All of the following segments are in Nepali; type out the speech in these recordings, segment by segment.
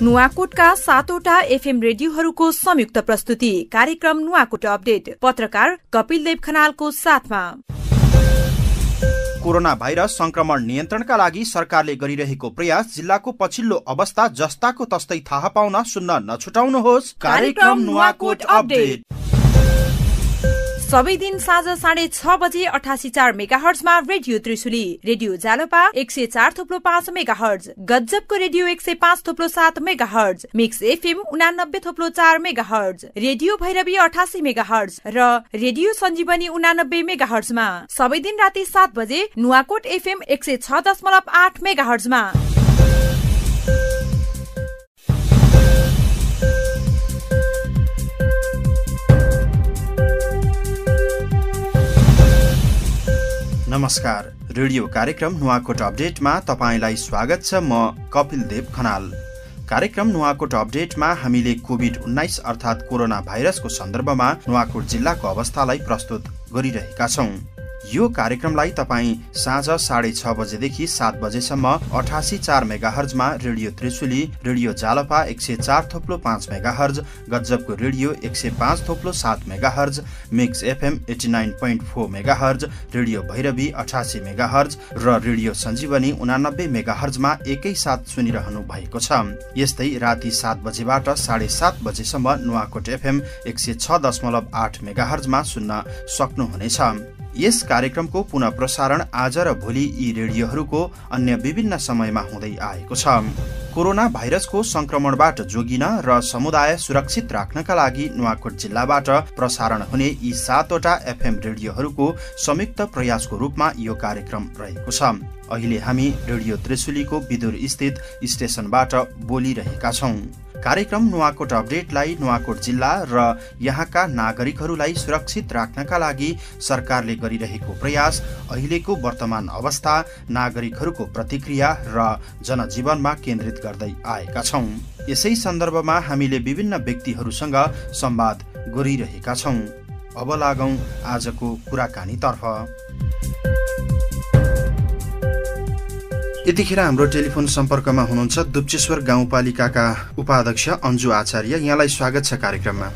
नुवाकोटका 7वटा एफएम रेडियोहरूको संयुक्त प्रस्तुति कार्यक्रम नुवाकोट अपडेट। पत्रकार कपिल देव खनालको साथमा। कोरोना भाइरस संक्रमण नियन्त्रणका लागि सरकारले गरिरहेको प्रयास, जिल्लाको पछिल्लो अवस्था जस्ताको तस्तै थाहा पाउन सुन्न नछुटाउनुहोस् कार्यक्रम नुवाकोट अपडेट। सबै दिन साँझ 6:30 बजे 88.4 मेगाहर्जमा radio Trishuli, radio Jalpa 104.5 megahertz, गज्जबको radio 105.7 megahertz, mix FM 89.4 megahertz, radio Bhairavi 88 megahertz र रेडियो सञ्जीवनी 89 मेगाहर्जमा। सबै दिन राति 7 बजे नुवाकोट एफएम 106.8 मेगाहर्जमा। नमस्कार, रेडियो कार्यक्रम नुवाकोट अपडेटमा तपाईलाई स्वागत छ। म कपिल देव खनाल। कार्यक्रम नुवाकोट अपडेटमा हामीले कोभिड-19 अर्थात् कोरोना भाइरसको सन्दर्भमा नुवाकोट जिल्लाको अवस्थालाई प्रस्तुत गरिरहेका छौं। यो कार्यक्रमलाई तपाईं साँझ 6:30 बजेदेखि 7 बजेसम्म 88.4 मेगाहर्जमा radio Trishuli, radio Jalpa 104.5 megahertz, गज्जबको radio 105.7 megahertz, mix FM 89.4 megahertz, radio Bhairavi 88 megahertz र रेडियो सञ्जीवनी 89 मेगाहर्जमा एकैसाथ सुनिरहनु भएको छ। यस्तै राति 7 बजेबाट 7:30 बजेसम्म नुवाकोट एफएम 106.8 मेगाहर्जमा सुन्न सक्नुहुनेछ। यस कार्यक्रमको पुनः प्रसारण आज र भोलि यी रेडियोहरूको अन्य विभिन्न समयमा हुँदै आएको छ। कोरोना भाइरसको संक्रमणबाट जोगिन र समुदाय सुरक्षित राख्नका लागि नुवाकोट जिल्लाबाट प्रसारण हुने यी 7वटा एफएम रेडियोहरूको संयुक्त प्रयासको रूपमा यो कार्यक्रम रहेको छ। अहिले हामी रेडियो त्रिशुलीको विदुर स्थित स्टेशनबाट बोलिरहेका छौं। कार्यक्रम नुवाकोट अपडेटलाई नुवाकोट जिल्ला र यहाँका नागरिकहरूलाई सुरक्षित राख्नका लागि सरकारले गरिरहेको प्रयास, अहिलेको वर्तमान अवस्था, नागरिकहरूको प्रतिक्रिया र जनजीवनमा केन्द्रित गर्दै आएका छौं। यसै सन्दर्भमा हामीले विभिन्न व्यक्तिहरूसँग संवाद गरिरहेका छौं। अब लागौं आजको कुराकानीतर्फ। यतिखेर हाम्रो टेलिफोन सम्पर्कमा हुनुहुन्छ दुप्चेश्वर गाउँपालिकाका उपाध्यक्ष अन्जु आचार्य। यहाँलाई स्वागत छ कार्यक्रममा।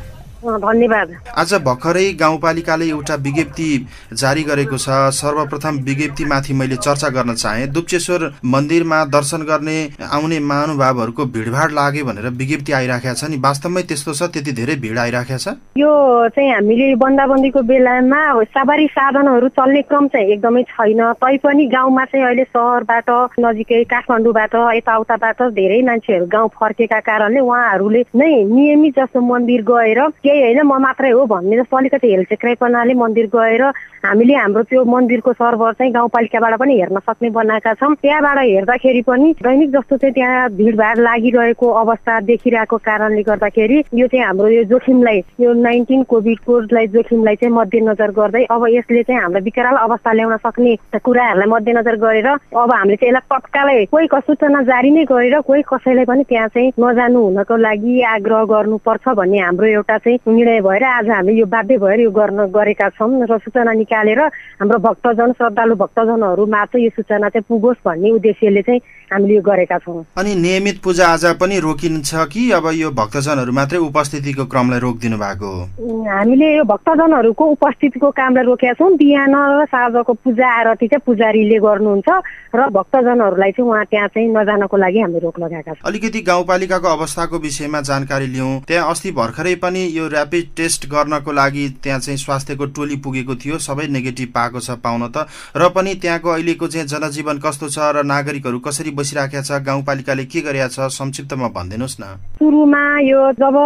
धन्यवाद। आज भर्खरै गाउँपालिकाले एउटा विज्ञप्ति जारी गरेको छ। सर्वप्रथम विज्ञप्तिमाथि मैले चर्चा गर्न चाहे। दुप्चेश्वर मन्दिरमा दर्शन गर्ने आउने महानुभावहरूको भिडभाड लाग्यो भनेर विज्ञप्ति आइराखेको छ नि, वास्तवमै त्यस्तो छ? त्यति धेरै भिड आइराखेको छ? यो चाहिँ हामीले बन्दाबन्दीको बेलामा सवारी साधनहरू चल्ने क्रम चाहिँ एकदमै छैन। तैपनि गाउँमा चाहिँ अहिले सहरबाट नजिकै काठमाडौँबाट यताउताबाट धेरै मान्छेहरू गाउँ फर्केका कारणले उहाँहरूले नै नियमित जस्तो मन्दिर गएर केही होइन म मात्रै हो भन्ने जस्तो अलिकति हेलचेक्राइपनाले मन्दिर गएर हामीले हाम्रो त्यो मन्दिरको सर्भर चाहिँ गाउँपालिकाबाट पनि हेर्न सक्ने बनाएका छौँ। त्यहाँबाट हेर्दाखेरि पनि दैनिक जस्तो चाहिँ त्यहाँ भिडभाड लागिरहेको अवस्था देखिरहेको कारणले गर्दाखेरि यो चाहिँ हाम्रो यो जोखिमलाई, यो 19 कोभिडकोलाई जोखिमलाई चाहिँ मध्यनजर गर्दै अब यसले चाहिँ हाम्रो विकराल अवस्था ल्याउन सक्ने कुराहरूलाई मध्यनजर गरेर अब हामीले चाहिँ यसलाई तत्कालै कोही सूचना जारी नै गरेर कोही कसैलाई पनि त्यहाँ चाहिँ नजानु हुनको लागि आग्रह गर्नुपर्छ भन्ने हाम्रो एउटा चाहिँ निर्णय भएर आज हामी यो बाध्य भएर यो गरेका छौँ र सूचना निकालेर हाम्रो भक्तजन, श्रद्धालु भक्तजनहरूमा चाहिँ यो सूचना चाहिँ पुगोस् भन्ने उद्देश्यले चाहिँ हामीले यो गरेका छौँ। अनि नियमित पूजाआजा पनि रोकिन्छ कि अब यो भक्तजनहरू मात्रै उपस्थितिको क्रमलाई रोकिदिनु भएको हो? हामीले यो भक्तजनहरूको उपस्थितिको कामलाई रोकेका छौँ। बिहान र साँझको पूजा आरती चाहिँ पुजारीले गर्नुहुन्छ र भक्तजनहरूलाई चाहिँ उहाँ त्यहाँ चाहिँ नजानको लागि हामीले रोक लगाएका छौँ। अलिकति गाउँपालिकाको अवस्थाको विषयमा जानकारी लिउँ। त्यहाँ अस्ति भर्खरै पनि यो र्यापिड टेस्ट गर्नको लागि त्यहाँ चाहिँ स्वास्थ्यको टोली पुगेको थियो। सबै नेगेटिभ पाएको छ पाउन त, र पनि त्यहाँको अहिलेको चाहिँ जनजीवन कस्तो छ र नागरिकहरू कसरी बसिराखेका छ, गाउँपालिकाले के गरेका छ, संक्षिप्तमा भनिदिनुहोस् न। सुरुमा यो जब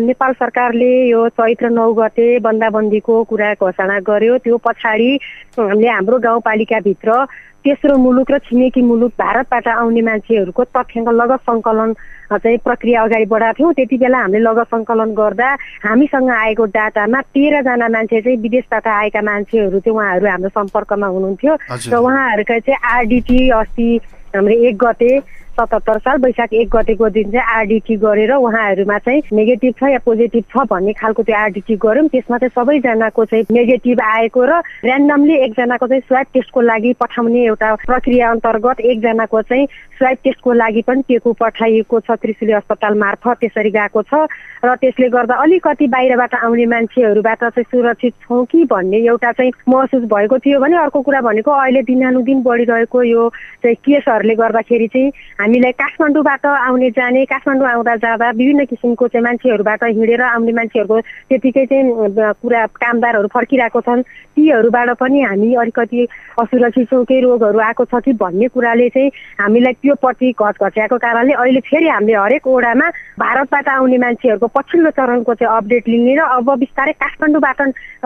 नेपाल सरकारले यो चैत्र 9 गते बन्दाबन्दीको कुरा घोषणा गर्यो, त्यो पछाडि हामीले हाम्रो गाउँपालिकाभित्र तेस्रो मुलुक र छिमेकी मुलुक भारतबाट आउने मान्छेहरूको तथ्याङ्क लगत सङ्कलन चाहिँ प्रक्रिया अगाडि बढाएको थियौँ। त्यति बेला हामीले लगत सङ्कलन गर्दा हामीसँग आएको डाटामा 13 जना मान्छे चाहिँ विदेशबाट आएका मान्छेहरू चाहिँ उहाँहरू हाम्रो सम्पर्कमा हुनुहुन्थ्यो र उहाँहरूका चाहिँ आरडिटी अस्ति हाम्रो 1 गते 2077 साल वैशाख 1 गतेको दिन चाहिँ आरडिटी गरेर उहाँहरूमा चाहिँ नेगेटिभ छ या पोजिटिभ छ भन्ने खालको त्यो आरडिटी गर्यौँ। त्यसमा चाहिँ सबैजनाको चाहिँ नेगेटिभ आएको र ऱ्यान्डमली एकजनाको चाहिँ स्वाब टेस्टको लागि पठाउने एउटा प्रक्रिया अन्तर्गत एकजनाको चाहिँ स्वाब टेस्टको लागि पनि टेकु पठाइएको छ त्रिशुली अस्पताल मार्फत। त्यसरी गएको छ र त्यसले गर्दा अलिकति बाहिरबाट आउने मान्छेहरूबाट चाहिँ सुरक्षित छौँ कि भन्ने एउटा चाहिँ महसुस भएको थियो भने अर्को कुरा भनेको अहिले दिनानुदिन बढिरहेको यो चाहिँ केसहरूले गर्दाखेरि चाहिँ हामीलाई काठमाडौँबाट आउने जाने काठमाडौँ आउँदा जाँदा विभिन्न किसिमको चाहिँ मान्छेहरूबाट हिँडेर आउने मान्छेहरूको त्यतिकै चाहिँ कुरा कामदारहरू फर्किरहेको छन्। तीहरूबाट पनि हामी अलिकति असुरक्षित छौँ, केही रोगहरू आएको छ कि भन्ने कुराले चाहिँ हामीलाई त्यो प्रति घट्याएको कारणले अहिले फेरि हामीले हरेक ओडामा भारतबाट आउने मान्छेहरूको पछिल्लो चरणको चाहिँ अपडेट लिने र अब बिस्तारै काठमाडौँबाट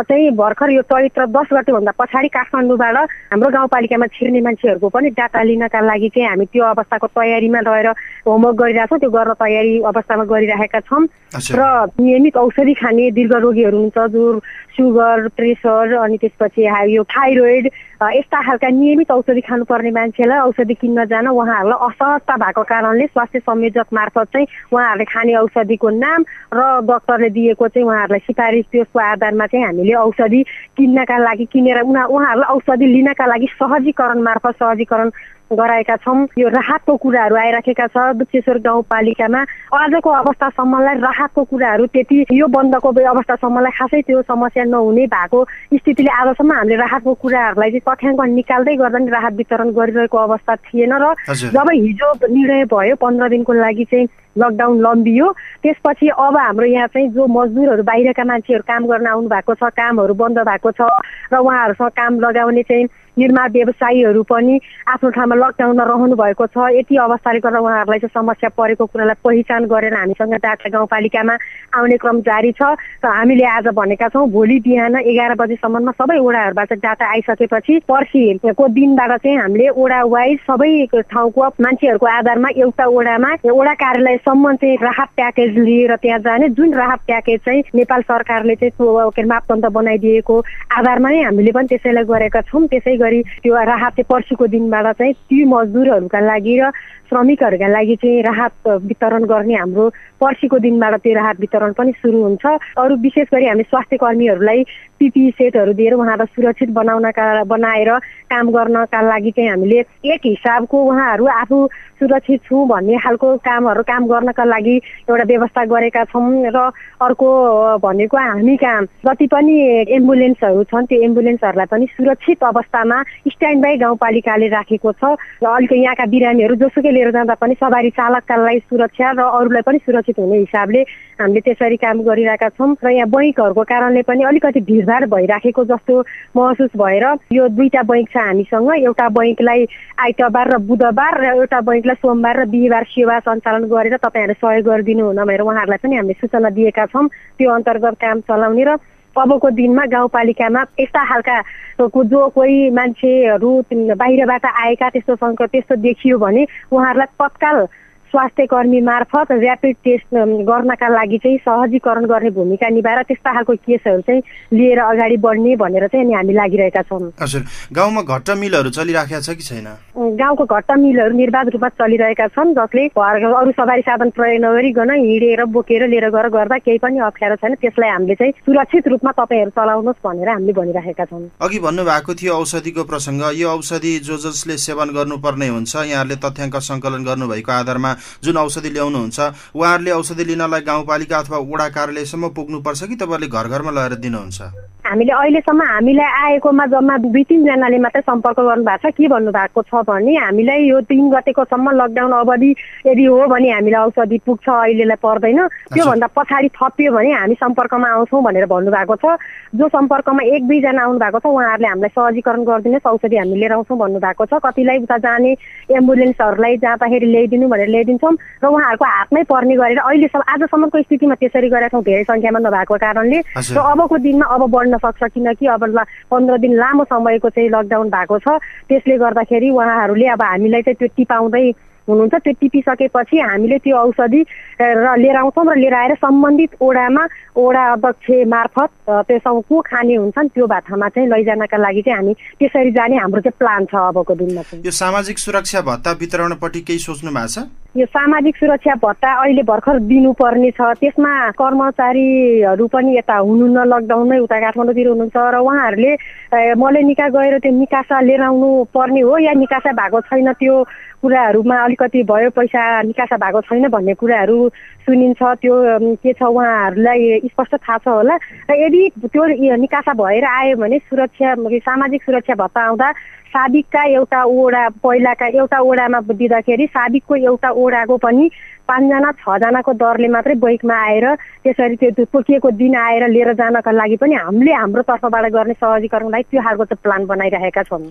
चाहिँ भर्खर यो चैत्र 10 गतेभन्दा पछाडि काठमाडौँबाट हाम्रो गाउँपालिकामा छिर्ने मान्छेहरूको पनि डाटा लिनका लागि चाहिँ हामी त्यो अवस्थाको तयारीमा रहेर होमवर्क गरिरहेको छौँ। त्यो गर्न तयारी अवस्थामा गरिरहेका छौँ र नियमित औषधि खाने दीर्घ रोगीहरू हुन्छ जो सुगर प्रेसर अनि त्यसपछि यो थाइरोइड यस्ता खालका नियमित औषधि खानुपर्ने मान्छेलाई औषधि किन्न जान उहाँहरूलाई असहजता भएको कारणले स्वास्थ्य संयोजक मार्फत चाहिँ उहाँहरूले खाने औषधिको नाम र डाक्टरले दिएको चाहिँ उहाँहरूलाई सिफारिस त्यसको आधारमा चाहिँ हामीले औषधि किन्नका लागि किनेर उहाँहरूलाई औषधि लिनका लागि सहजीकरण मार्फत सहजीकरण गराएका छौँ। यो राहतको कुराहरू आइराखेका छ दुधेश्वर गाउँपालिकामा। आजको अवस्थासम्मलाई राहतको कुराहरू त्यति यो बन्दको अवस्थासम्मलाई खासै त्यो समस्या नहुने भएको स्थितिले आजसम्म हामीले राहतको कुराहरूलाई चाहिँ तथ्याङ्क निकाल्दै गर्दा नि राहत वितरण गरिरहेको अवस्था थिएन र जब हिजो निर्णय भयो 15 दिनको लागि चाहिँ लकडाउन लम्बियो त्यसपछि अब हाम्रो यहाँ चाहिँ जो मजदुरहरू बाहिरका मान्छेहरू काम गर्न आउनु भएको छ कामहरू बन्द भएको छ र उहाँहरूसँग काम लगाउने चाहिँ निर्माण व्यवसायीहरू पनि आफ्नो ठाउँमा लकडाउनमा रहनु भएको छ। यति अवस्थाले गर्दा उहाँहरूलाई चाहिँ समस्या परेको कुरालाई पहिचान गरेर हामीसँग डाटा गाउँपालिकामा आउने क्रम जारी छ र हामीले आज भनेका छौँ भोलि बिहान 11 बजेसम्ममा सबै ओडाहरूबाट डाटा आइसकेपछि पर्सिको दिनबाट चाहिँ हामीले ओडा वाइज सबै ठाउँको मान्छेहरूको आधारमा एउटा ओडामा ओडा कार्यालयसम्म चाहिँ राहत प्याकेज लिएर त्यहाँ जाने जुन राहत प्याकेज चाहिँ नेपाल सरकारले चाहिँ मापदण्ड बनाइदिएको आधारमा नै हामीले पनि त्यसैलाई गरेका छौँ। त्यसै गरी त्यो राहत चाहिँ पर्सिको दिनबाट चाहिँ ती मजदुरहरूका लागि र श्रमिकहरूका लागि चाहिँ राहत वितरण गर्ने हाम्रो पर्सिको दिनबाट त्यो राहत वितरण पनि सुरु हुन्छ। अरू विशेष गरी हामी स्वास्थ्य कर्मीहरूलाई पिपी सेटहरू दिएर उहाँलाई सुरक्षित बनाएर काम गर्नका लागि चाहिँ हामीले एक हिसाबको उहाँहरू आफू सुरक्षित छु भन्ने खालको काम गर्नका लागि एउटा व्यवस्था गरेका छौँ। र अर्को भनेको हामी कहाँ जति पनि एम्बुलेन्सहरू छन् त्यो एम्बुलेन्सहरूलाई पनि सुरक्षित अवस्थामा स्ट्यान्ड बाई गाउँपालिकाले राखेको छ र अलिक यहाँका बिरामीहरू जोसुकै लिएर जाँदा पनि सवारी चालकका लागि सुरक्षा र अरूलाई पनि सुरक्षित हुने हिसाबले हामीले त्यसरी काम गरिरहेका छौँ। र यहाँ बैङ्कहरूको कारणले पनि अलिकति भिडभाड भइराखेको जस्तो महसुस भएर यो 2टा बैङ्क छ हामीसँग। एउटा बैङ्कलाई आइतबार र बुधबार र एउटा बैङ्कलाई सोमबार र बिहिबार सेवा सञ्चालन गरेर तपाईँहरूले सहयोग गरिदिनु हुन भनेर उहाँहरूलाई पनि हामीले सूचना दिएका छौँ। त्यो अन्तर्गत काम चलाउने र अबको दिनमा गाउँपालिकामा यस्ता खालका जो कोही मान्छेहरू बाहिरबाट आएका त्यस्तो देखियो भने उहाँहरूलाई तत्काल स्वास्थ्य कर्मी मार्फत ऱ्यापिड टेस्ट गर्नका लागि चाहिँ सहजीकरण गर्ने भूमिका निभाएर त्यस्ता खालको केसहरू चाहिँ लिएर अगाडि बढ्ने भनेर चाहिँ अनि हामी लागिरहेका छौँ। हजुर, गाउँमा घट्टा मिलहरू चलिरहेका छ कि छैन? गाउँको घट्टा मिलहरू निर्वाध रूपमा चलिरहेका छन् जसले अरू सवारी साधन प्रयोग नगरिकन हिँडेर बोकेर लिएर गएर गर्दा केही पनि अप्ठ्यारो छैन। त्यसलाई हामीले चाहिँ सुरक्षित रूपमा तपाईँहरू चलाउनुहोस् भनेर हामीले भनिरहेका छौँ। अघि भन्नुभएको थियो औषधिको प्रसङ्ग। यो औषधि जसले सेवन गर्नुपर्ने हुन्छ यहाँहरूले तथ्याङ्क सङ्कलन गर्नुभएको आधारमा जुन औषधि ल्याउनुहुन्छ उहाँहरूले औषधि लिनलाई गाउँपालिका अथवा वडा कार्यालयसम्म पुग्नुपर्छ कि तपाईँहरूले घर घरमा लगेर दिनुहुन्छ? हामीले अहिलेसम्म हामीलाई आएकोमा जम्मा 2-3 जनाले मात्रै सम्पर्क गर्नु भएको छ। के भन्नुभएको छ भने हामीलाई यो 3 गतेकोसम्म लकडाउन अवधि यदि हो भने हामीलाई औषधि पुग्छ, अहिलेलाई पर्दैन। त्योभन्दा पछाडि थपियो भने हामी सम्पर्कमा आउँछौँ भनेर भन्नुभएको छ। जो सम्पर्कमा 1-2 जना आउनु भएको छ उहाँहरूले हामीलाई सहजीकरण गरिदिनुहोस्, औषधि हामी लिएर आउँछौँ भन्नुभएको छ। कतिलाई उता जाने एम्बुलेन्सहरूलाई जाँदाखेरि ल्याइदिनु भनेर ल्याइदिन्छौँ र उहाँहरूको हातमै पर्ने गरेर अहिलेसम्म आजसम्मको स्थितिमा त्यसरी गरेका छौँ, धेरै सङ्ख्यामा नभएको कारणले। र अबको दिनमा अब बढ्न सक्छ किनकि अब 15 दिन लामो समयको चाहिँ लकडाउन भएको छ। त्यसले गर्दाखेरि उहाँहरूले अब हामीलाई चाहिँ त्यो टिपाउँदै हुनुहुन्छ त्यो टिपिसकेपछि हामीले त्यो औषधि लिएर आउँछौँ र लिएर आएर सम्बन्धित ओडामा ओडा अध्यक्ष मार्फत त्यसमा को खाने हुन्छन् त्यो भाटामा चाहिँ लैजानका लागि चाहिँ हामी त्यसरी जाने हाम्रो चाहिँ प्लान छ अबको दिनमा चाहिँ। यो सामाजिक सुरक्षा भत्ता वितरणपट्टि केही सोच्नु भएको छ? यो सामाजिक सुरक्षा भत्ता अहिले भर्खर दिनुपर्ने छ, त्यसमा कर्मचारीहरू पनि यता हुनुहुन्न, लकडाउनमै उता काठमाडौँतिर हुनुहुन्छ र उहाँहरूले मलाई निका गएर त्यो निकासा लिएर आउनु पर्ने हो या निकासा भएको छैन त्यो कुराहरूमा अलिकति भयो, पैसा निकासा भएको छैन भन्ने कुराहरू सुनिन्छ। त्यो के छ उहाँहरूलाई स्पष्ट थाहा छ होला र यदि त्यो निकासा भएर आयो भने सामाजिक सुरक्षा भत्ता आउँदा साबिकका एउटा ओडा पहिलाका एउटा ओडामा दिँदाखेरि साबिकको एउटा ओडाको पनि 5 जना 6 जनाको दरले मात्रै बैकमा आएर त्यसरी त्यो तोकिएको दिन आएर लिएर जानका लागि पनि हामीले हाम्रो तर्फबाट गर्ने सहजीकरणको लागि त्यो खालको चाहिँ प्लान बनाइरहेका छौँ।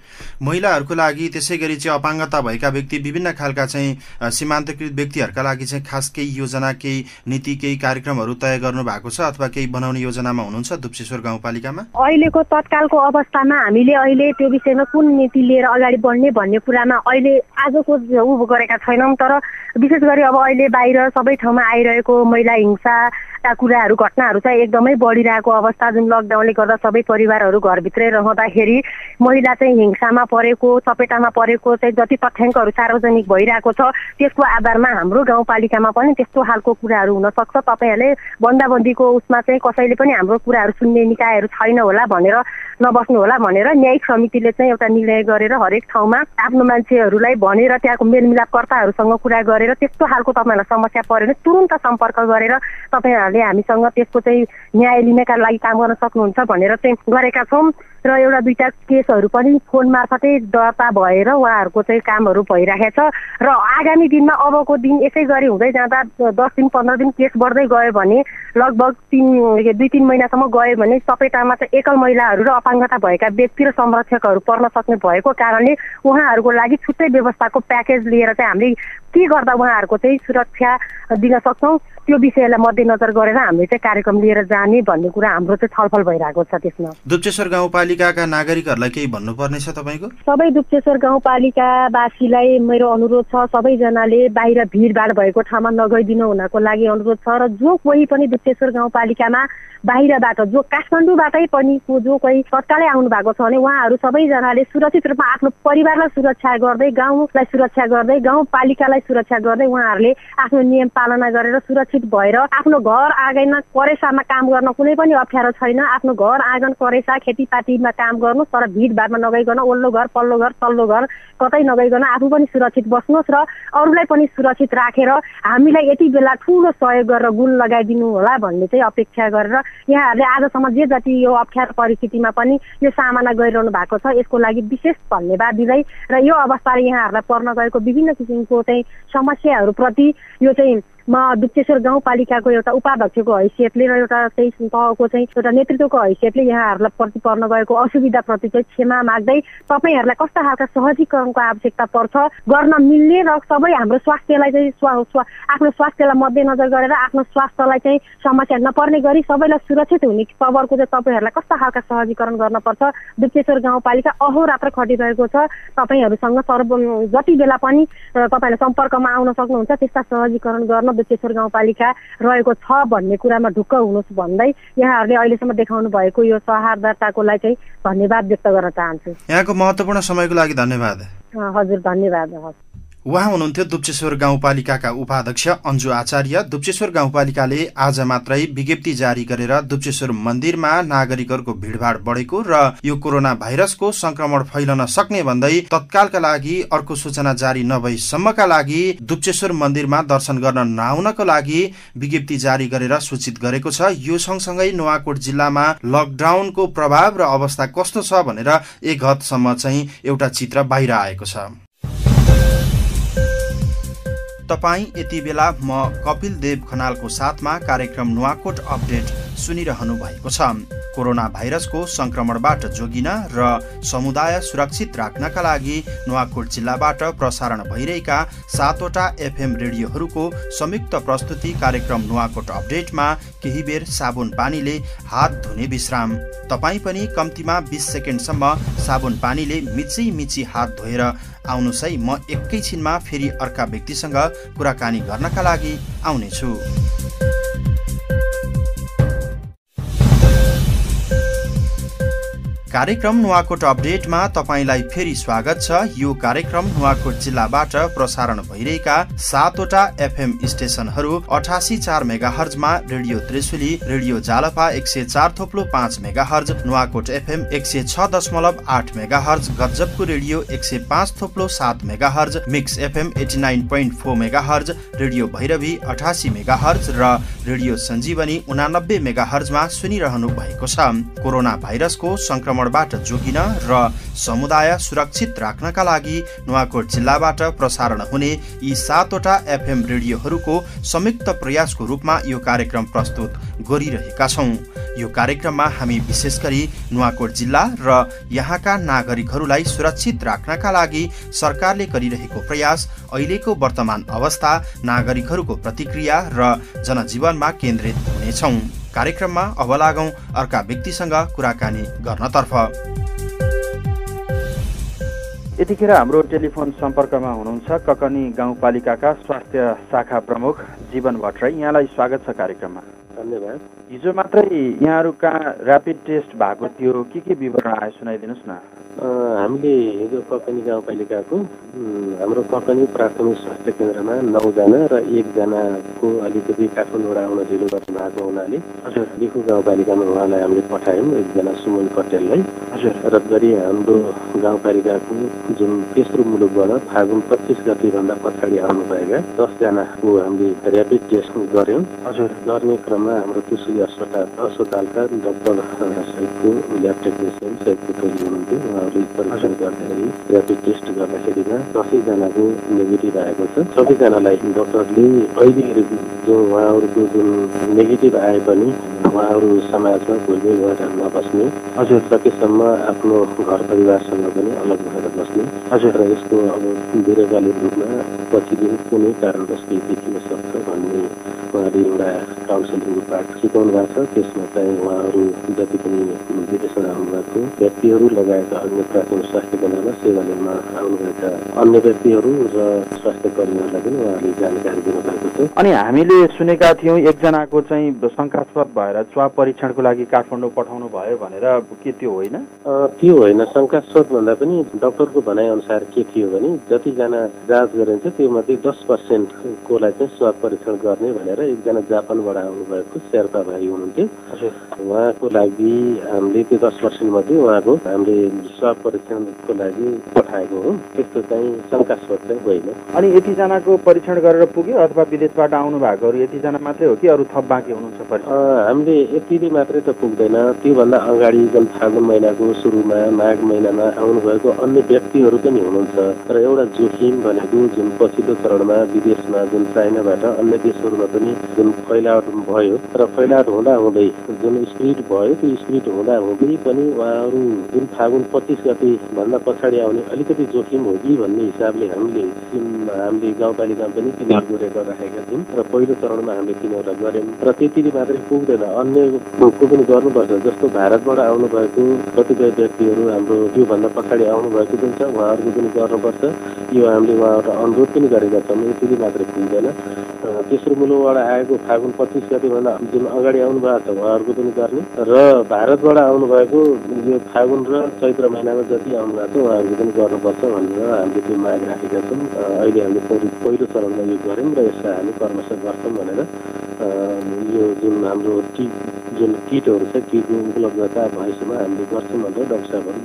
महिलाहरूको लागि त्यसै गरी चाहिँ अपाङ्गता भएका व्यक्ति विभिन्न खालका चाहिँ सीमान्तकृत व्यक्तिहरूका लागि चाहिँ खास केही योजना केही नीति केही कार्यक्रमहरू तय गर्नु भएको छ अथवा केही बनाउने योजनामा हुनुहुन्छ दुप्सेश्वर गाउँपालिकामा? अहिलेको तत्कालको अवस्थामा हामीले अहिले त्यो विषयमा कुन नीति लिएर अगाडि बढ्ने भन्ने कुरामा अहिले आजको उ गरेका छैनौँ। तर विशेष गरी अब अहिले बाहिर सबै ठाउँमा आइरहेको महिला हिंसाका कुराहरू घटनाहरू चाहिँ एकदमै बढिरहेको अवस्था, जुन लकडाउनले गर्दा सबै परिवारहरू घरभित्रै रहँदाखेरि महिला चाहिँ हिंसामा परेको चपेटामा परेको चाहिँ जति तथ्याङ्कहरू सार्वजनिक भइरहेको छ त्यसको आधारमा हाम्रो गाउँपालिकामा पनि त्यस्तो खालको कुराहरू हुनसक्छ। तपाईँहरूले बन्दाबन्दीको उसमा चाहिँ कसैले पनि हाम्रो कुराहरू सुन्ने निकायहरू छैन होला भनेर नबस्नु होला भनेर न्यायिक समितिले चाहिँ एउटा निर्णय गरेर हरेक ठाउँमा आफ्नो मान्छेहरूलाई भनेर त्यहाँको मेलमिलापकर्ताहरूसँग कुरा गरेर त्यस्तो खालको तपाईँहरूलाई समस्या पऱ्यो भने तुरुन्त सम्पर्क गरेर तपाईँहरूले हामीसँग त्यसको चाहिँ न्याय लिनका लागि काम गर्न सक्नुहुन्छ भनेर चाहिँ गरेका छौँ। र एउटा दुईटा केसहरू पनि फोन मार्फतै दर्ता भएर उहाँहरूको चाहिँ कामहरू भइरहेको छ र आगामी दिनमा अबको दिन यसै गरी हुँदै जाँदा 10 दिन 15 दिन केस बढ्दै गयो भने लगभग 2-3 महिनासम्म गयो भने सपेटामा चाहिँ एकल महिलाहरू र अपाङ्गता भएका व्यक्ति र संरक्षकहरू पर्न सक्ने भएको कारणले उहाँहरूको लागि छुट्टै व्यवस्थाको प्याकेज लिएर चाहिँ हामीले के गर्दा उहाँहरूको चाहिँ सुरक्षा दिन सक्छौँ त्यो विषयलाई मध्यनजर गरेर हामीले चाहिँ कार्यक्रम लिएर जाने भन्ने कुरा हाम्रो चाहिँ छलफल भइरहेको छ। त्यसमा दुप्सेश्वर गाउँपालिकाका नागरिकहरूलाई केही भन्नुपर्ने छ तपाईँको? सबै दुप्सेश्वर गाउँपालिकावासीलाई मेरो अनुरोध छ, सबैजनाले बाहिर भिडभाड भएको ठाउँमा नगइदिनु हुनको लागि अनुरोध छ र जो कोही पनि दुप्सेश्वर गाउँपालिकामा बाहिरबाट जो काठमाडौँबाटै पनि जो कोही तत्कालै आउनु भएको छ भने उहाँहरू सबैजनाले सुरक्षित रूपमा आफ्नो परिवारलाई सुरक्षा गर्दै गाउँलाई सुरक्षा गर्दै गाउँपालिकालाई सुरक्षा गर्दै उहाँहरूले आफ्नो नियम पालना गरेर सुरक्षित भएर आफ्नो घर आँगन करेसामा काम गर्न कुनै पनि अप्ठ्यारो छैन। आफ्नो घर आँगन करेसा खेतीपातीमा काम गर्नु तर भिडभाडमा नगइकन ओल्लो घर पल्लो घर तल्लो घर कतै नगइकन आफू पनि सुरक्षित बस्नुहोस् र अरूलाई पनि सुरक्षित राखेर हामीलाई यति बेला ठुलो सहयोग गरेर गुण लगाइदिनु होला भन्ने चाहिँ अपेक्षा गरेर यहाँहरूले आजसम्म जे जति यो अप्ठ्यारो परिस्थितिमा पनि यो सामना गरिरहनु भएको छ यसको लागि विशेष धन्यवाद दिँदै र यो अवस्थाले यहाँहरूलाई पर्न गएको विभिन्न किसिमको चाहिँ समस्याहरूप्रति यो चाहिँ म दुप्सेश्वर गाउँपालिकाको एउटा उपाध्यक्षको हैसियतले र एउटा चाहिँ तहको चाहिँ एउटा नेतृत्वको हैसियतले यहाँहरूलाई प्रति पर्न गएको असुविधाप्रति चाहिँ क्षमा माग्दै तपाईँहरूलाई कस्ता खालका सहजीकरणको आवश्यकता पर्छ गर्न मिल्ने र सबै हाम्रो स्वास्थ्यलाई चाहिँ आफ्नो स्वास्थ्यलाई मध्यनजर गरेर आफ्नो स्वास्थ्यलाई चाहिँ समस्या नपर्ने गरी सबैलाई सुरक्षित हुने तवरको चाहिँ तपाईँहरूलाई कस्ता खालका सहजीकरण गर्नुपर्छ दुप्सेश्वर गाउँपालिका अहोरात्र खटिरहेको छ। तपाईँहरूसँग जति बेला पनि तपाईँहरूले सम्पर्कमा आउन सक्नुहुन्छ त्यस्ता सहजीकरण गर्न दुप्सेश्वर गाउँपालिका रहेको छ भन्ने कुरामा ढुक्क हुनुहोस् भन्दै यहाँहरूले अहिलेसम्म देखाउनु भएको यो सौहार्दताको लागि चाहिँ धन्यवाद व्यक्त गर्न चाहन्छु। यहाँको महत्त्वपूर्ण समयको लागि धन्यवाद। हजुर धन्यवाद। उहाँ हुनुहुन्थ्यो दुप्सेश्वर गाउँपालिकाका उपाध्यक्ष अन्जु आचार्य। दुप्सेश्वर गाउँपालिकाले आज मात्रै विज्ञप्ति जारी गरेर दुप्सेश्वर मन्दिरमा नागरिकहरूको भिडभाड बढेको र यो कोरोना भाइरसको संक्रमण फैलन सक्ने भन्दै तत्कालका लागि अर्को सूचना जारी नभएसम्मका लागि दुप्सेश्वर मन्दिरमा दर्शन गर्न नआउनको लागि विज्ञप्ति जारी गरेर सूचित गरेको छ। यो सँगसँगै नुवाकोट जिल्लामा लकडाउनको प्रभाव र अवस्था कस्तो छ भनेर एक हदसम्म चाहिँ एउटा चित्र बाहिर आएको छ। तपाईं यति बेला म कपिल देव खनालको साथमा कार्यक्रम नुवाकोट अपडेट सुनिरहनु भएको छ। कोरोना भाइरसको संक्रमणबाट जोगिन र समुदाय सुरक्षित राख्नका लागि नुवाकोट जिल्लाबाट प्रसारण भइरहेका 7वटा एफएम रेडियोहरूको संयुक्त प्रस्तुति कार्यक्रम नुवाकोट अपडेटमा केही बेर साबुन पानीले हात धुने विश्राम। तपाई पनि कम्तीमा 20 सेकेन्डसम्म साबुन पानीले मिची हात धोएर आउनुस् है। म एकैछिनमा फेरि अर्का व्यक्तिसँग कुराकानी गर्नका लागि आउनेछु। कार्यक्रम नुवाकोट अपडेटमा तपाईलाई फेरि स्वागत छ। यो कार्यक्रम नुवाकोट जिल्लाबाट प्रसारण भइरहेका 7वटा एफएम स्टेशनहरू 88.4 मेगाहर्जमा radio Trishuli, radio Jalpa 104.5 megahertz, Nuwakot FM 106.8 megahertz, गजबको radio 105.7 megahertz, mix FM 89.4 megahertz, radio Bhairavi 88 megahertz र रेडियो सञ्जीवनी 89 मेगाहर्जमा सुनिरहनु भएको छ। कोरोना भाइरसको संक्रमणबाट जोगिन र समुदाय सुरक्षित राख्नका लागि नुवाकोट जिल्लाबाट प्रसारण हुने यी 7वटा एफएम रेडियोहरूको संयुक्त प्रयासको रूपमा यो कार्यक्रम प्रस्तुत गरिरहेका छौं। यो कार्यक्रममा हामी विशेष गरी नुवाकोट जिल्ला र यहाँका नागरिकहरूलाई सुरक्षित राख्नका लागि सरकारले गरिरहेको प्रयास, अहिलेको वर्तमान अवस्था, नागरिकहरूको प्रतिक्रिया र जनजीवनमा केन्द्रित हुनेछौं। कार्यक्रममा अब लागौं अर्का व्यक्तिसँग कुराकानी गर्नतर्फ। यतिखेर हाम्रो टेलिफोन सम्पर्कमा हुनुहुन्छ ककनी गाउँपालिकाका स्वास्थ्य शाखा प्रमुख जीवन भट्टराई। यहाँलाई स्वागत छ कार्यक्रममा। धन्यवाद। हिजो मात्रै यहाँहरू कहाँ ऱ्यापिड टेस्ट भएको थियो, के विवरण आयो सुनाइदिनुहोस् न। हामीले हिजो ककनी गाउँपालिकाको हाम्रो ककनी प्राथमिक स्वास्थ्य केन्द्रमा 9 जना र 1 जनाको अलिकति काठमाडौँबाट आउन ढिलो गर्नु भएको हुनाले लिखु गाउँपालिकामा उहाँलाई हामीले पठायौँ, 1 जना सुमन पटेललाई। र गरी हाम्रो गाउँपालिकाको जुन तेस्रो मुलुकबाट फागुन 25 गतिभन्दा पछाडि आउनुभएका 10 जनाको हामीले ऱ्यापिड टेस्ट गऱ्यौँ। गर्ने क्रममा हाम्रो त्रिशुली अस्पतालका डाक्टर सहितको ल्याब टेक्निसियन सहितको टोली हुनुहुन्थ्यो। उहाँहरूले परीक्षण गर्दाखेरि ऱ्यापिड टेस्ट गर्दाखेरिमा 10 जनाको नेगेटिभ आएको छ। सबैजनालाई डाक्टरले अहिले जो उहाँहरूको जुन नेगेटिभ आए पनि उहाँहरू समाजमा भुलमेल भएर नबस्ने, सकेसम्म आफ्नो घर परिवारसँग पनि अलग भएर बस्ने र यसको अब दीर्घकालीन रूपमा पछिदेखि कुनै कारणवश केही देखिन सक्छ भन्ने उहाँले एउटा काउन्सिलिङको पाठ सिकाउनु भएको छ। त्यसमा चाहिँ उहाँहरू जति पनि विदेशबाट आउनुभएको व्यक्तिहरू लगायत अन्य प्राथमिक स्वास्थ्य केन्द्रमा सेवा लिन आउनुभएका अन्य व्यक्तिहरू र स्वास्थ्य कर्मीहरूलाई पनि उहाँले जानकारी दिनुभएको छ। अनि हामीले सुनेका थियौँ 1 जनाको चाहिँ शङ्कास्पद भएर स्वाब परीक्षणको लागि काठमाडौँ पठाउनु भयो भनेर, के त्यो होइन? त्यो होइन। शङ्कास्पद भन्दा पनि डाक्टरको भनाइअनुसार के थियो भने जतिजना जाँच गरिन्छ त्यो मध्ये 10% कोलाई चाहिँ स्वाब परीक्षण गर्ने भनेर 1 जना जापानबाट आउनुभएको शेर्पा भाइ हुनुहुन्थ्यो। उहाँको लागि हामीले त्यो 10% मध्ये उहाँको हामीले स्वाब परीक्षणको लागि पठाएको हो। त्यस्तो चाहिँ शङ्कास्पद चाहिँ होइन। अनि यतिजनाको परीक्षण गरेर पुग्यो अथवा विदेशबाट आउनु भएकोहरू यतिजना मात्रै हो कि अरू थप बाँकी हुनुहुन्छ परीक्षण? हामीले यतिले मात्रै त पुग्दैन। त्योभन्दा अगाडि जुन फागुन महिनाको सुरुमा माघ महिनामा आउनुभएको अन्य व्यक्तिहरू पनि हुनुहुन्छ। र एउटा जोखिम भनेको जुन पछिल्लो चरणमा विदेशमा जुन चाइनाबाट अन्य देशहरूमा पनि जुन फैलावट भयो र फैलावट हुँदाहुँदै जुन स्प्रिड भयो, त्यो स्प्रिड हुँदाहुँदै पनि उहाँहरू जुन फागुन 25 गति भन्दा पछाडि आउने अलिकति जोखिम हो कि भन्ने हिसाबले हामीले गाउँपालिकामा पनि तिनीहरूको रेकर्ड राखेका थियौँ र पहिलो चरणमा हामीले तिनीहरूलाई गऱ्यौँ। र त्यतिले मात्रै पुग्दैन, अन्यको पनि गर्नुपर्छ। जस्तो भारतबाट आउनुभएको कतिपय व्यक्तिहरू हाम्रो त्योभन्दा पछाडि आउनुभएको जुन छ उहाँहरूको पनि गर्नुपर्छ। यो हामीले उहाँबाट अनुरोध पनि गरेका छौँ। यतिले मात्रै पुग्दैन। तेस्रो मुलुकबाट आएको फागुन 25 गतिभन्दा जुन अगाडि आउनुभएको छ उहाँहरूको पनि गर्ने र भारतबाट आउनुभएको यो फागुन र चैत्र महिनामा जति आउनुभएको छ उहाँहरूको पनि गर्नुपर्छ भनेर हामीले त्यो माग राखेका छौँ। अहिले हामीले पहिलो चरणमा यो गऱ्यौँ र यसलाई हामी क्रमशः गर्छौँ भनेर यो जुन हाम्रो जुन किटहरू छ किटको उपलब्धता भएसम्म हामीले गर्छौँ भनेर डाक्टर साहबहरू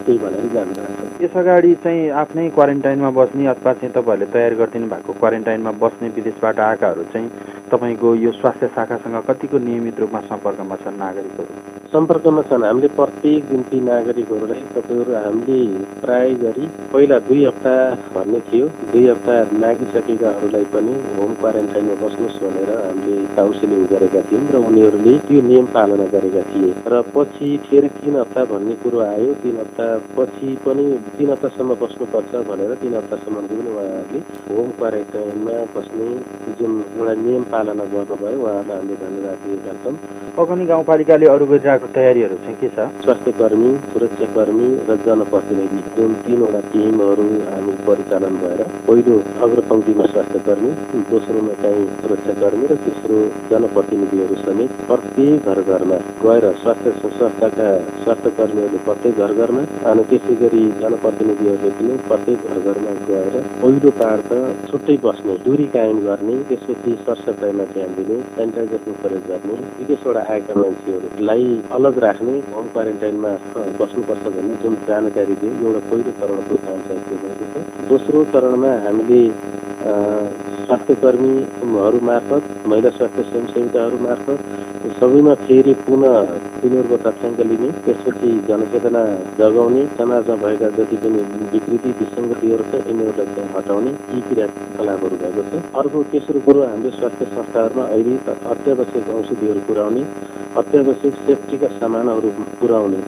त्यही भनेर जानुभएको छ। यस अगाडि चाहिँ आफ्नै क्वारेन्टाइनमा बस्ने अथवा चाहिँ तपाईँहरूले तयार गरिदिनु भएको क्वारेन्टाइनमा बस्ने विदेशबाट आएकाहरू चाहिँ तपाईँको यो स्वास्थ्य शाखासँग कतिको नियमित रूपमा सम्पर्कमा छन् नागरिकहरू? सम्पर्कमा छन्। हामीले प्रत्येक दिन ती नागरिकहरूलाई तपाईँहरू हामीले प्राय गरी पहिला 2 हप्ता भन्ने थियो, 2 हप्ता नागिसकेकाहरूलाई पनि होम क्वारेन्टाइनमा बस्नुहोस् भनेर हामीले काउन्सिलिङ गरेका थियौँ र उनीहरूले त्यो नियम पालना गरेका थिए। र पछि फेरि 3 हप्ता भन्ने कुरो आयो। 3 हप्ता पछि पनि 3 हप्तासम्म बस्नुपर्छ भनेर 3 हप्तासम्म पनि उहाँहरूले होम क्वारेन्टाइनमा बस्ने जुन एउटा नियम पालना गर्नुभयो, उहाँहरूलाई हामीले धन्यवाद दिएका छौँ। ककनी गाउँपालिकाले अरू गरिरहेको तयारीहरू चाहिँ के छ? स्वास्थ्यकर्मी, सुरक्षाकर्मी र जनप्रतिनिधि जुन 3वटा टिमहरू हामी परिचालन भएर पहिलो अग्रपङ्क्तिमा स्वास्थ्यकर्मी, दोस्रोमा चाहिँ सुरक्षाकर्मी र तेस्रो जनप्रतिनिधिहरू समेत प्रत्येक घर घरमा गएर स्वास्थ्य संस्थाका स्वास्थ्यकर्मीहरूले प्रत्येक घर घरमा अनि त्यसै गरी जनप्रतिनिधिहरूले पनि प्रत्येक घर घरमा गएर पहिलो पार त छुट्टै बस्ने, दूरी कायम गर्ने, त्यसपछि सरसफाइमा ध्यान दिने, सेनिटाइजरको प्रयोग गर्ने, विदेशबाट आएका मान्छेहरूलाई अलग राख्ने, होम क्वारेन्टाइनमा बस्नुपर्छ भन्ने जुन जानकारी दियो, एउटा पहिलो चरणको काम चाहिँ गरेको छ। दोस्रो चरणमा हामीले स्वास्थ्यकर्मीहरू मार्फत, महिला स्वास्थ्य स्वयंसेविकाहरू मार्फत सबैमा फेरि पुनः तिनीहरूको तथ्याङ्क लिने, त्यसपछि जनचेतना जगाउने, समाजमा भएका जति पनि विकृति विसङ्गतिहरू छ यिनीहरूलाई चाहिँ हटाउने यी क्रियाकलापहरू भएको छ। अर्को तेस्रो कुरो हामीले स्वास्थ्य संस्थाहरूमा अहिले अत्यावश्यक औषधिहरू पुर्याउने, अत्यावश्यक सेफ्टीका सामानहरू पुर्याउने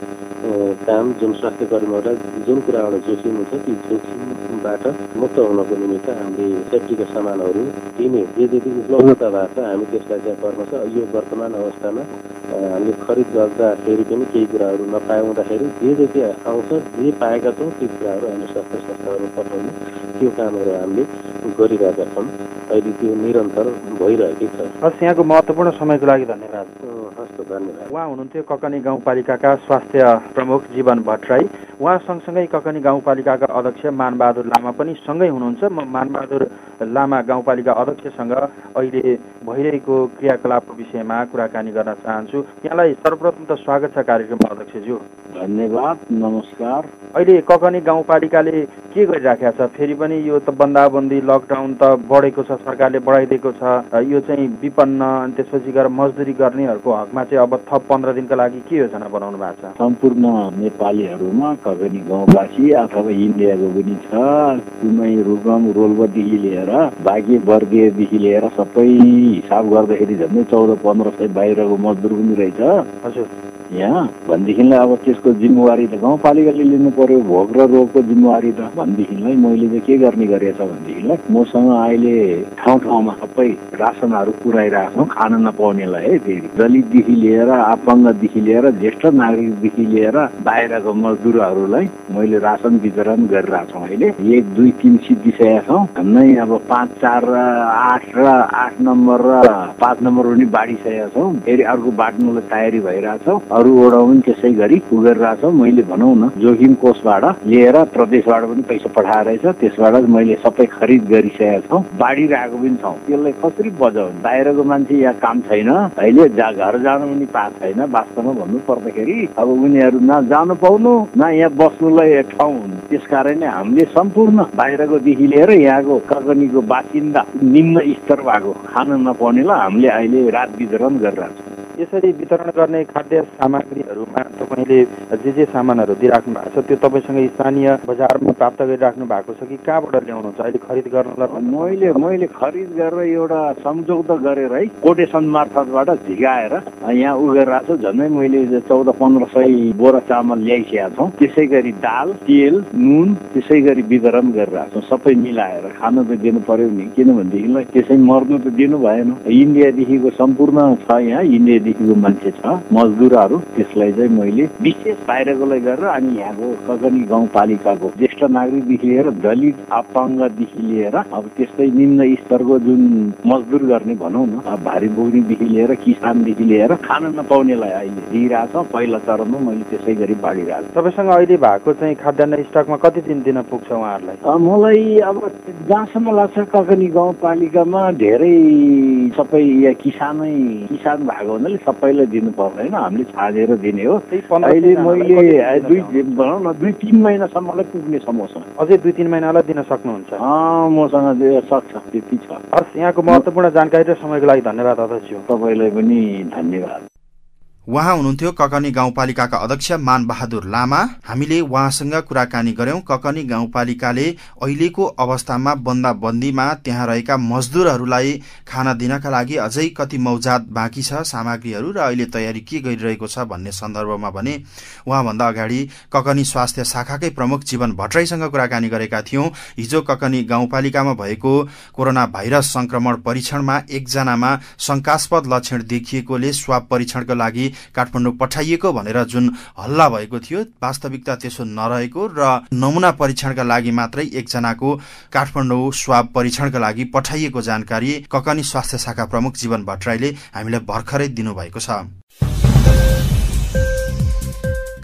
काम जुन स्वास्थ्यकर्मीहरूलाई जुन कुराबाट जोखिम हुन्छ ती जोखिमबाट मुक्त हुनको निमित्त हामीले सेफ्टीका सामानहरू दिने जे जति उपलब्धता भएको छ हामी त्यसलाई चाहिँ गर्न छ। यो वर्तमान अवस्थामा हामीले खरिद गर्दाखेरि पनि केही कुराहरू नपाउँदाखेरि जे जति आउँछ, जे पाएका छौँ ती कुराहरू हामीले स्वास्थ्य संस्थाहरू पठाउने त्यो कामहरू हामीले गरिरहेका छौँ। अहिले त्यो निरन्तर भइरहेकै छ। हस्, यहाँको महत्त्वपूर्ण समयको लागि धन्यवाद। हस्, धन्यवाद। उहाँ हुनुहुन्थ्यो ककनी गाउँपालिकाका स्वास्थ्य प्रमुख जीवन भट्टराई। उहाँ सँगसँगै ककनी गाउँपालिकाका अध्यक्ष मानबहादुर लामा पनि सँगै हुनुहुन्छ। म मानबहादुर लामा गाउँपालिका अध्यक्षसँग अहिले भइरहेको क्रियाकलापको विषयमा कुराकानी गर्न चाहन्छु। यहाँलाई सर्वप्रथम त स्वागत छ कार्यक्रममा अध्यक्षज्यू। धन्यवाद, नमस्कार। अहिले ककनी गाउँपालिकाले के गरिराखेको छ? फेरि पनि यो त बन्दाबन्दी लकडाउन त बढेको छ, सरकारले बढाइदिएको छ। यो चाहिँ विपन्न अनि त्यसपछि गएर मजदुरी गर्नेहरूको हकमा चाहिँ अब थप 15 दिनका लागि के योजना बनाउनु भएको छ? सम्पूर्ण नेपालीहरूमा ककनी गाउँवासी अथवा इन्डियाको पनि छ, कुनै रुगम रोल्पदेखि लिएर बाँकी वर्गीयदेखि लिएर सबै हिसाब गर्दाखेरि झन्डै 1400-1500 बाहिरको मजदुर पनि रहेछ। हजुर, यहाँ भनेदेखिलाई अब त्यसको जिम्मेवारी त गाउँपालिकाले लिनु पर्यो। भोक र रोगको जिम्मेवारी त भनेदेखिलाई मैले चाहिँ के गर्ने गरेछ भनेदेखिलाई मसँग अहिले ठाउँ ठाउँमा सबै रासनहरू पुर्याइरहेको छौँ खान नपाउनेलाई है। फेरि दलितदेखि लिएर अपङ्गदेखि लिएर ज्येष्ठ नागरिकदेखि लिएर बाहिरको मजदुरहरूलाई मैले रासन वितरण गरिरहेको छौँ। अहिले 1, 2, 3 सिद्धिसकेका छौँ। नै अब 5, 4 र 8 र 8 नम्बर र 5 नम्बर पनि बाँडिसकेका छौँ। फेरि अर्को बाँड्नुलाई तयारी भइरहेको छौँ। अरू वडा पनि त्यसै गरी गरिरहेको छौँ। मैले भनौँ न जोखिम कोषबाट लिएर प्रदेशबाट पनि पैसा पठाएर रहेछ, त्यसबाट मैले सबै खरिद गरिसकेका छौँ। बाँडिरहेको पनि छौँ। त्यसलाई कसरी बजाउने? बाहिरको मान्छे यहाँ काम छैन, अहिले घर जानु पनि पाएको छैन। वास्तवमा भन्नु पर्दाखेरि अब उनीहरू न जानु पाउनु न यहाँ बस्नुलाई ठाउँ हुनु। त्यसकारणले हामीले सम्पूर्ण बाहिरकोदेखि लिएर यहाँको ककनीको बासिन्दा निम्न स्तर भएको खान नपाउनेलाई हामीले अहिले रात वितरण गरिरहेको छौँ। यसरी वितरण गर्ने खाद्य सामग्रीहरूमा तपाईँले जे सामानहरू दिइराख्नु भएको छ त्यो तपाईँसँग स्थानीय बजारमा प्राप्त गरिराख्नु भएको छ कि कहाँबाट ल्याउनुहुन्छ अहिले खरिद गर्नलाई? मैले खरिद गरेर एउटा सम्झौता गरेर है कोटेसन मार्फतबाट झिकाएर यहाँ उ गरिरहेको छु। झन्डै मैले 1400-1500 बोरा चामल ल्याइसकेका छौँ। त्यसै गरी दाल, तेल, नुन त्यसै गरी वितरण गरिरहेको छौँ। सबै मिलाएर खानु त दिनु पर्यो नि, किनभनेदेखिलाई त्यसै मर्नु त दिनु भएन। इन्डियादेखिको सम्पूर्ण छ, यहाँ इन्डियादेखिको मान्छे छ मजदुरहरू, त्यसलाई चाहिँ मैले विशेष बाहिरकोलाई गरेर अनि यहाँको ककनी गाउँपालिकाको ज्येष्ठ नागरिकदेखि लिएर दलित अपङ्गदेखि लिएर अब त्यस्तै निम्न स्तरको जुन मजदुर गर्ने भनौँ न, भारी बोक्नेदेखि लिएर किसानदेखि लिएर खान नपाउनेलाई अहिले दिइरहेको छ। पहिला चरणमा मैले त्यसै गरी बाँडिरहेको छु। तपाईँसँग अहिले भएको चाहिँ खाद्यान्न स्टकमा कति दिन पुग्छ उहाँहरूलाई? मलाई अब जहाँसम्म लाग्छ ककनी गाउँपालिकामा धेरै सबै यहाँ किसान भएको हुनाले सबैलाई दिनु पर्दैन, हामीले छाडेर दिने हो। अहिले मैले 2-3 महिनासम्मलाई पुग्ने छ मसँग। अझै 2-3 महिनालाई दिन सक्नुहुन्छ? मसँग सक्छ, त्यति छ। हस्, यहाँको महत्त्वपूर्ण जानकारी र समयको लागि धन्यवाद अध्यक्ष। तपाईँलाई पनि धन्यवाद। उहाँ हुनुहुन्थ्यो ककनी गाउँपालिकाका अध्यक्ष मानबहादुर लामा। हामीले उहाँसँग कुराकानी गर्यौं। ककनी गाउँपालिकाले अहिलेको अवस्थामा बन्दाबन्दीमा त्यहाँ रहेका मजदुरहरूलाई खाना दिनका लागि अझै कति मौजात बाँकी छ सामग्रीहरू र अहिले तयारी के गरिरहेको छ भन्ने सन्दर्भमा भने उहाँभन्दा अगाडि ककनी स्वास्थ्य शाखाकै प्रमुख जीवन भट्टराईसँग कुराकानी गरेका थियौं। हिजो ककनी गाउँपालिकामा भएको कोरोना भाइरस संक्रमण परीक्षणमा एकजनामा शंकास्पद लक्षण देखिएकोले स्वाब परीक्षणका लागि काठमाडौँ पठाइएको भनेर जुन हल्ला भएको थियो, वास्तविकता त्यसो नरहेको र नमुना परीक्षणका लागि मात्रै एकजनाको काठमाडौँ स्वाब परीक्षणका लागि पठाइएको जानकारी ककनी स्वास्थ्य शाखा प्रमुख जीवन भट्टराईले हामीलाई भर्खरै दिनुभएको छ।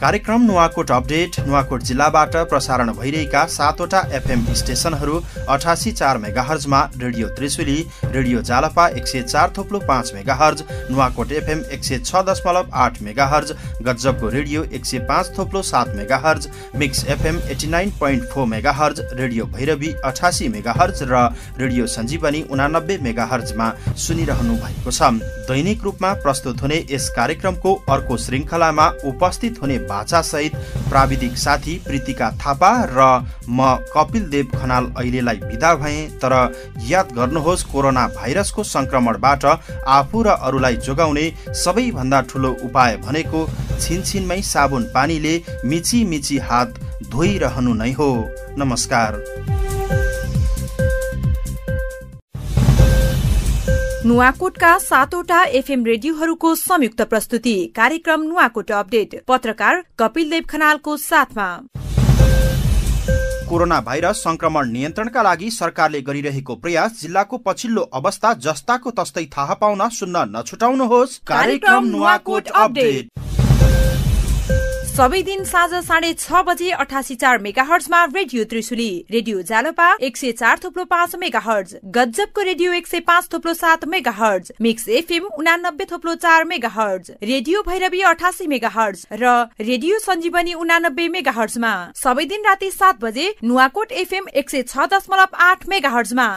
कार्यक्रम नुवाकोट अपडेट नुवाकोट जिल्लाबाट प्रसारण भइरहेका 7वटा एफएम स्टेशनहरू 88.4 मेगाहर्जमा radio Trishuli, radio Jalpa 104.5 megahertz, Nuwakot FM 106.8 megahertz, गज्जबको radio 105.7 megahertz, mix FM 89.4 megahertz, radio Bhairavi 88 megahertz र रेडियो सञ्जीवनी 89 मेगाहर्जमा सुनिरहनु भएको छ। दैनिक रूपमा प्रस्तुत हुने यस कार्यक्रमको अर्को श्रृङ्खलामा उपस्थित हुने बाचा सहित प्राविधिक साथी प्रीतिका थापा र म कपिल देव खनाल अहिलेलाई बिदा भए। तर याद गर्नुहोस्, कोरोना भाइरसको संक्रमणबाट आफू र अरूलाई जोगाउने सबैभन्दा ठूलो उपाय भनेको छिनछिनमै साबुन पानीले मिची मिची हात धोइरहनु नै हो। नमस्कार। नुवाकोटका 7वटा एफएम रेडियोहरूको संयुक्त प्रस्तुति कार्यक्रम नुवाकोट अपडेट, पत्रकार कपिल देव खनालको साथमा। कोरोना भाइरस संक्रमण नियन्त्रणका लागि सरकारले गरिरहेको प्रयास, जिल्लाको पछिल्लो अवस्था जस्ताको तस्तै थाहा पाउन सुन्न नछुटाउनुहोस् कार्यक्रम नुवाकोट अपडेट। सबै दिन साँझ 6:30 बजे 88.4 मेगाहर्जमा radio Trishuli, radio Jalpa 104.5 megahertz, गज्जबको radio 105.7 megahertz, mix FM 89.4 megahertz, radio Bhairavi 88 megahertz र रेडियो सञ्जीवनी 89 मेगाहर्जमा। सबै दिन राति 7 बजे नुवाकोट एफएम 106.8 मेगाहर्जमा।